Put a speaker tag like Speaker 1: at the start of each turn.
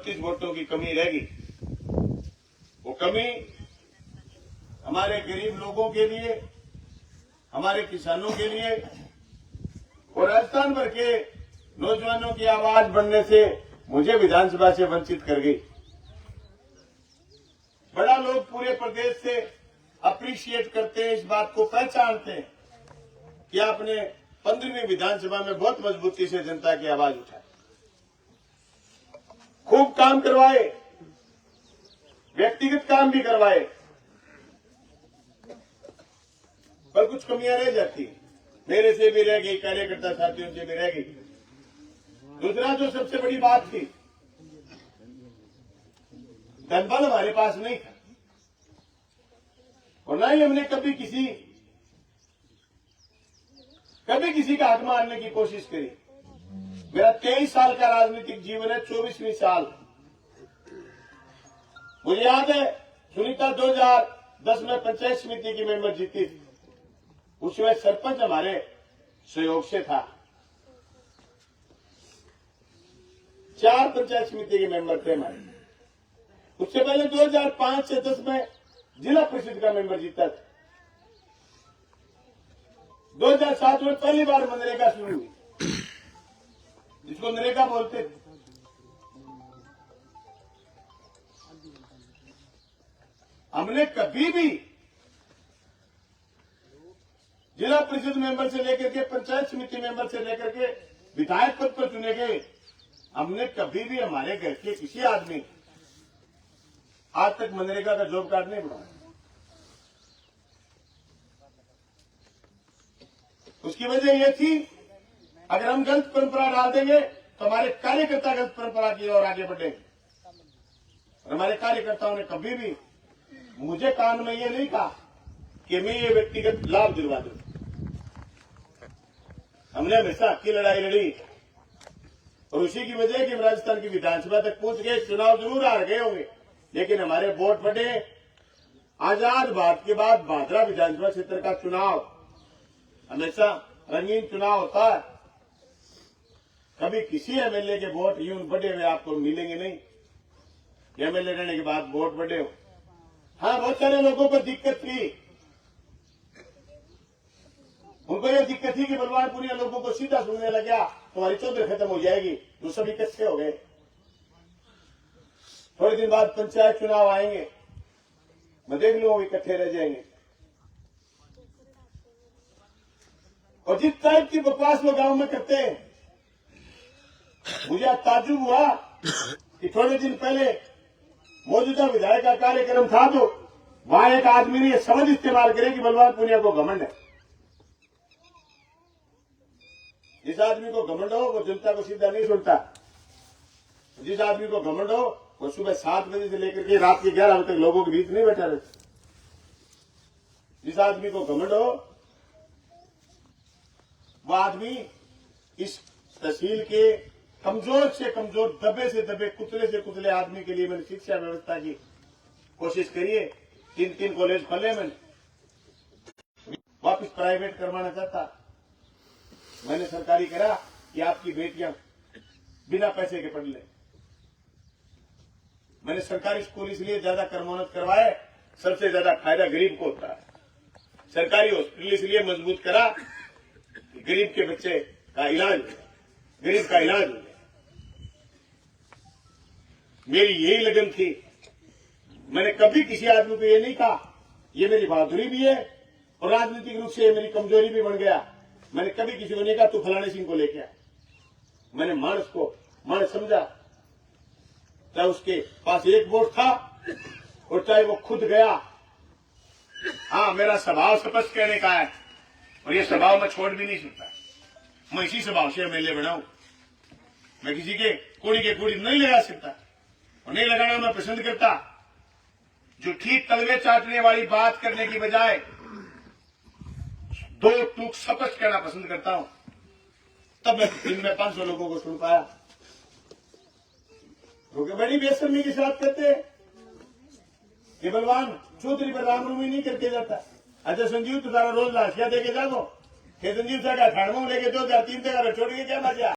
Speaker 1: 30 वोटों की कमी रहेगी। वो कमी हमारे गरीब लोगों के लिए, हमारे किसानों के लिए और राजस्थान भर के नौजवानों की आवाज बनने से मुझे विधानसभा से वंचित कर गई। बड़ा लोग पूरे प्रदेश से अप्रिशिएट करते हैं, इस बात को पहचानते हैं कि आपने 15वीं विधानसभा में बहुत मजबूती से जनता की आवाज उठाई, खूब काम करवाए, व्यक्तिगत काम भी करवाए, पर कुछ कमियां रह जाती, मेरे से भी रह गई, कार्यकर्ता साथियों से भी रह गई। दूसरा जो सबसे बड़ी बात थी, धनबल हमारे पास नहीं था और न ही हमने कभी किसी का हक मारने की कोशिश करी। मेरा 23 साल का राजनीतिक जीवन है, 24वीं साल। मुझे याद है सुनीता 2010 में पंचायत समिति की मेंबर जीती थी, उसमें सरपंच हमारे सहयोग से था। 4 पंचायत समिति के मेंबर थे हमारे। उससे पहले 2005 से 10 में जिला परिषद का मेंबर जीता था। 2007 में पहली बार मनरेगा शुरू हुई, जिसको नरेगा बोलते थे। हमने कभी भी जिला परिषद मेंबर से लेकर के पंचायत समिति मेंबर से लेकर के विधायक पद पर चुने गए, हमने कभी भी हमारे घर के किसी आदमी आज तक मनरेगा का जॉब कार्ड नहीं बनाया। उसकी वजह यह थी, अगर हम गलत परंपरा डाल देंगे तो हमारे कार्यकर्ता गलत परंपरा की ओर आगे बढ़ेंगे। और हमारे कार्यकर्ताओं ने कभी भी मुझे कान में ये नहीं कहा कि मैं ये व्यक्तिगत लाभ दिलवा दूं। हमने हमेशा हक की लड़ाई लड़ी और उसी की वजह कि हम राजस्थान की विधानसभा तक पहुंच गए। चुनाव जरूर हार गए होंगे, लेकिन हमारे वोट बढ़े। आजाद भारत के बाद भादरा विधानसभा क्षेत्र का चुनाव हमेशा रंगीन चुनाव होता है। कभी किसी एमएलए के वोट यूं बढ़े हुए आपको मिलेंगे नहीं। एमएलए रहने के बाद वोट बढ़े हो। हाँ, बहुत सारे लोगों को दिक्कत थी, उनको यह दिक्कत थी कि बलवानपुरिया लोगों को सीधा सुनने लगा तुम्हारी चौधरी खत्म हो जाएगी, तो सभी इकट्ठे हो गए। थोड़े दिन बाद पंचायत चुनाव आएंगे, मैं देख लूंगा इकट्ठे रह जाएंगे। और जिस टाइप की बकवास वो गांव में करते हैं, मुझे ताज्जुब हुआ कि थोड़े दिन पहले मौजूदा विधायक का कार्यक्रम था, तो वहां एक आदमी ने यह शब्द इस्तेमाल करे कि बलवान पुनिया को घमंड है। जिस आदमी को घमंड हो वो जनता को सीधा नहीं सुनता। जिस आदमी को घमंड हो वो सुबह 7 बजे से लेकर के रात के 11 बजे तक लोगों के बीच नहीं बैठा रहता। जिस आदमी को घमंड हो वो आदमी इस तहसील के कमजोर से कमजोर, दबे से दबे, कुतले से कुतले आदमी के लिए मैंने शिक्षा व्यवस्था की कोशिश करी है। 3 कॉलेज खोले, मैंने वापस प्राइवेट करवाना चाहता, मैंने सरकारी करा कि आपकी बेटियां बिना पैसे के पढ़ ले। मैंने सरकारी स्कूल इसलिए ज्यादा कर्मोन्नत करवाए, सबसे ज्यादा फायदा गरीब को होता है। सरकारी हॉस्पिटल इसलिए मजबूत करा कि गरीब के बच्चे का इलाज हो, गरीब का इलाज हो। मेरी यही लगन थी। मैंने कभी किसी आदमी को ये नहीं कहा, ये मेरी बहादुरी भी है और राजनीतिक रूप से मेरी कमजोरी भी बन गया। मैंने कभी किसी को नहीं कहा तू फलाने सिंह को लेके आ। मैंने मानस को मानस समझा, चाहे उसके पास एक वोट था और चाहे वो खुद गया। हाँ, मेरा स्वभाव स्पष्ट कहने का है और ये स्वभाव मैं छोड़ भी नहीं सकता। मैं इसी स्वभाव से एमएलए बनाऊं। मैं किसी के कुड़ी नहीं लगा सकता और नहीं लगाना मैं पसंद करता। जो ठीक तलवे चाटने वाली बात करने की बजाय 2 टूक स्पष्ट कहना पसंद करता हूं। तब मैं दिन में 500 लोगों को सुन पाया। क्योंकि बड़ी बेशर्मी के साथ कहते हैं कि बलवान चौधरी पर रामनवमी नहीं करके जाता। अच्छा संजीव, तू सारा रोज लाशिया देके जाओ, संजीव से क्या ठाणवा लेके 2 या 3 जगह छोड़ के क्या मजा।